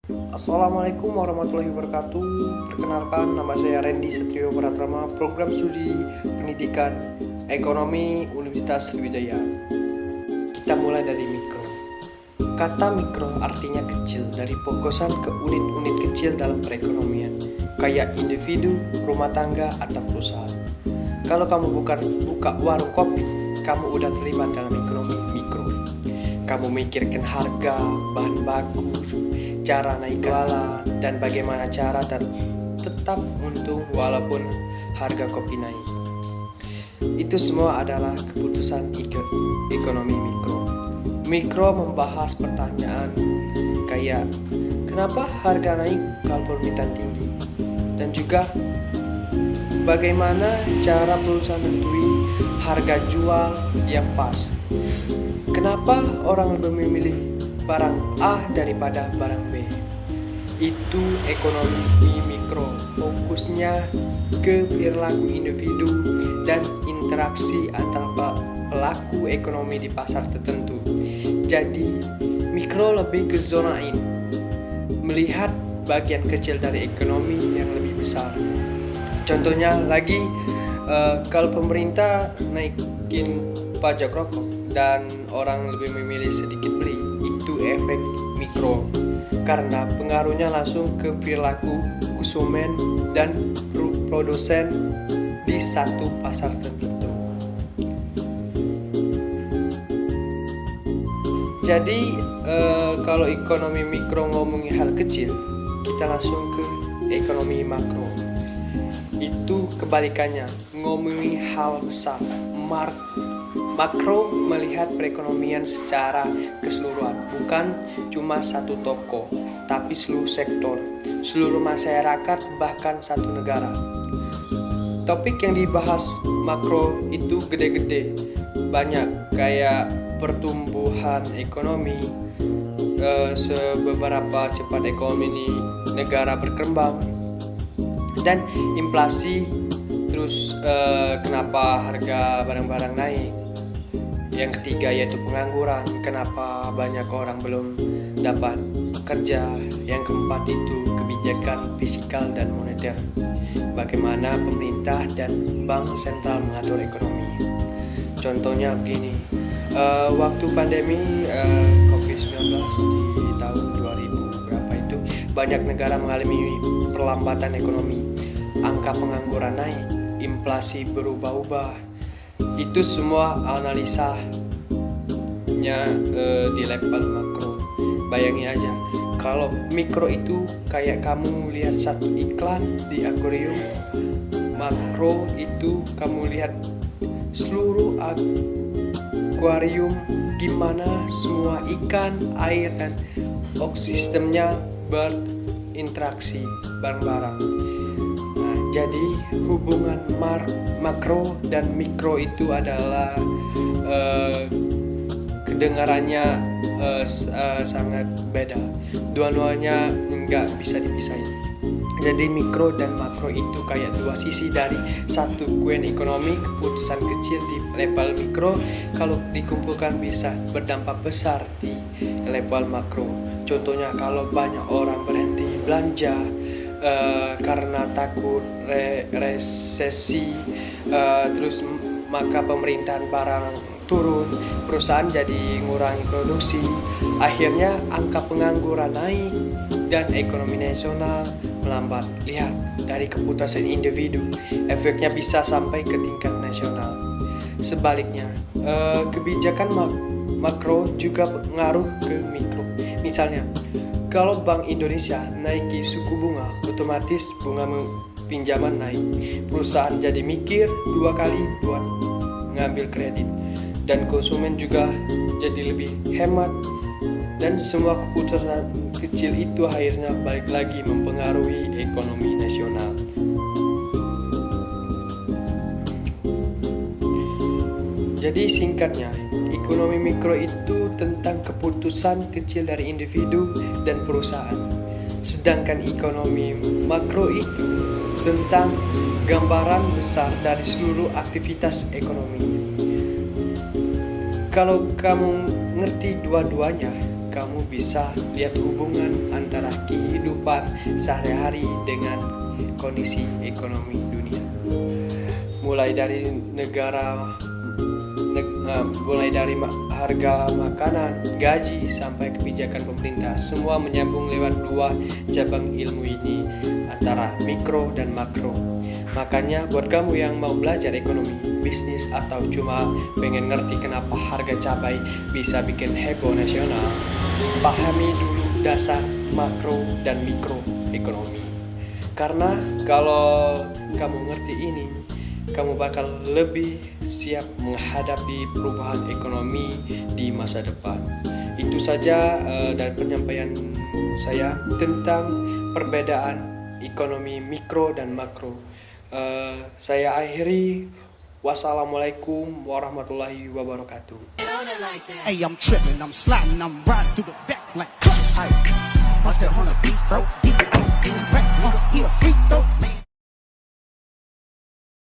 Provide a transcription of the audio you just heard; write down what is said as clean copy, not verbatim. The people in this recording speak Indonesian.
Assalamualaikum warahmatullahi wabarakatuh. Perkenalkan, nama saya Randy Setrio Pratama, Program Studi Pendidikan Ekonomi Universitas Sriwijaya. Kita mulai dari mikro. Kata mikro artinya kecil, dari fokusan ke unit-unit kecil dalam perekonomian, kayak individu, rumah tangga, atau perusahaan. Kalau kamu buka warung kopi, kamu udah terlibat dalam ekonomi mikro. Kamu mikirkan harga, bahan baku, cara naik jualan, dan bagaimana cara tetap untung walaupun harga kopi naik. Itu semua adalah keputusan ekonomi mikro. Mikro membahas pertanyaan kayak kenapa harga naik kalau permintaan tinggi, dan juga bagaimana cara perusahaan nentuin harga jual yang pas. Kenapa orang lebih memilih barang A daripada barang B? Itu ekonomi mikro, fokusnya ke perilaku individu dan interaksi antara pelaku ekonomi di pasar tertentu. Jadi mikro lebih ke zona in, melihat bagian kecil dari ekonomi yang lebih besar. Contohnya lagi, kalau pemerintah naikin pajak rokok dan orang lebih memilih sedikit beli, itu efek mikro karena pengaruhnya langsung ke perilaku konsumen dan produsen di satu pasar tertentu. Jadi kalau ekonomi mikro ngomongin hal kecil, kita langsung ke ekonomi makro. Itu kebalikannya, ngomongin hal besar. Makro melihat perekonomian secara keseluruhan, bukan cuma satu toko, tapi seluruh sektor, seluruh masyarakat, bahkan satu negara. Topik yang dibahas makro itu gede-gede, banyak kayak pertumbuhan ekonomi, seberapa cepat ekonomi di negara berkembang, dan inflasi, terus kenapa harga barang-barang naik. Yang ketiga yaitu pengangguran, kenapa banyak orang belum dapat kerja. Yang keempat itu kebijakan fiskal dan moneter, bagaimana pemerintah dan bank sentral mengatur ekonomi. Contohnya begini, waktu pandemi COVID-19 di tahun 2000 berapa itu, banyak negara mengalami perlambatan ekonomi, angka pengangguran naik, inflasi berubah-ubah. Itu semua analisanya di level makro. Bayangin aja, kalau mikro itu kayak kamu lihat satu iklan di akuarium, makro itu kamu lihat seluruh akuarium, gimana semua ikan, air, dan ekosistemnya berinteraksi bareng-bareng. Jadi hubungan makro dan mikro itu adalah kedengarannya sangat beda. Dua-duanya nggak bisa dipisahin. Jadi mikro dan makro itu kayak dua sisi dari satu koin ekonomi. Keputusan kecil di level mikro kalau dikumpulkan bisa berdampak besar di level makro. Contohnya kalau banyak orang berhenti belanja karena takut resesi, terus maka pemerintahan barang turun, perusahaan jadi ngurangi produksi, akhirnya angka pengangguran naik dan ekonomi nasional melambat. Lihat, dari keputusan individu, efeknya bisa sampai ke tingkat nasional. Sebaliknya, kebijakan makro juga pengaruh ke mikro. Misalnya, kalau Bank Indonesia naiki suku bunga, otomatis bunga pinjaman naik. Perusahaan jadi mikir dua kali buat ngambil kredit, dan konsumen juga jadi lebih hemat. Dan semua keputusan kecil itu akhirnya balik lagi mempengaruhi ekonomi nasional. Jadi singkatnya, ekonomi mikro itu tentang keputusan kecil dari individu dan perusahaan. Sedangkan ekonomi makro itu tentang gambaran besar dari seluruh aktivitas ekonomi. Kalau kamu ngerti dua-duanya, kamu bisa lihat hubungan antara kehidupan sehari-hari dengan kondisi ekonomi dunia. Mulai dari mulai dari harga makanan, gaji, sampai kebijakan pemerintah, semua menyambung lewat dua cabang ilmu ini, antara mikro dan makro. Makanya buat kamu yang mau belajar ekonomi, bisnis, atau cuma pengen ngerti kenapa harga cabai bisa bikin heboh nasional, pahami dulu dasar makro dan mikro ekonomi. Karena kalau kamu ngerti ini, kamu bakal lebih siap menghadapi perubahan ekonomi di masa depan. Itu saja dari penyampaian saya tentang perbedaan ekonomi mikro dan makro. Saya akhiri. Wassalamualaikum warahmatullahi wabarakatuh. Hey, I'm tripping, I'm sliding, I'm riding through the back like, hey, watch that on the beat, bro.